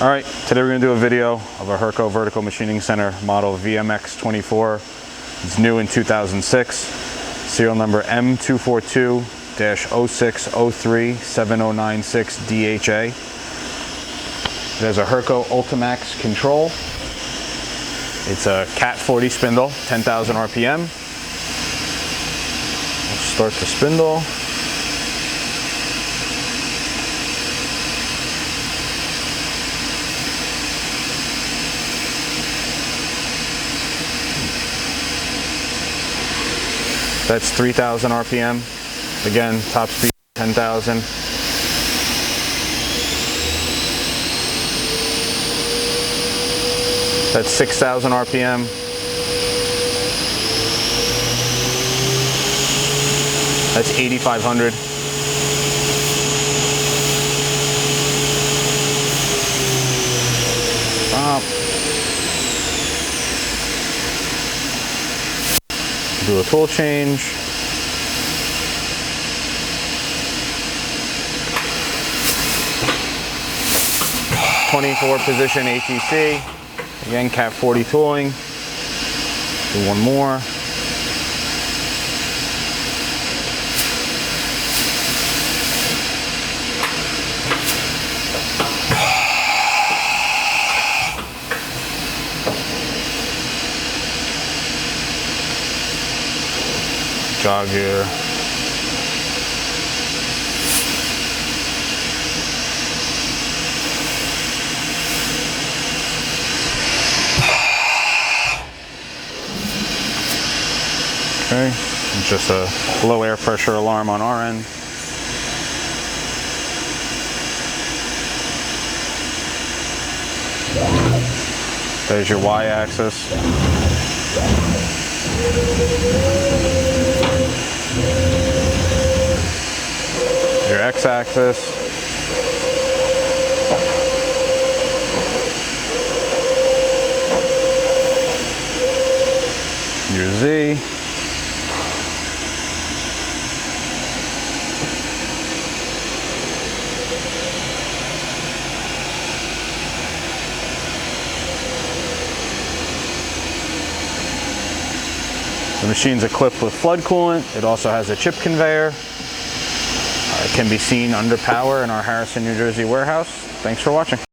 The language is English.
Alright, today we're going to do a video of a Hurco Vertical Machining Center model VMX24. It's new in 2006. Serial number M242-06037096DHA. It has a Hurco ULTIMAX control. It's a Cat 40 spindle, 10,000 RPM. We'll start the spindle. That's 3,000 RPM. Again, top speed 10,000. That's 6,000 RPM. That's 8,500. Stop. Do a tool change. .24 position ATC. Again, Cat 40 tooling. Do one more. Jog here. Okay, just a low air pressure alarm on our end. There's your Y-axis. Your X-axis. Your Z. The machine's equipped with flood coolant. It also has a chip conveyor. It can be seen under power in our Harrison, New Jersey warehouse. Thanks for watching.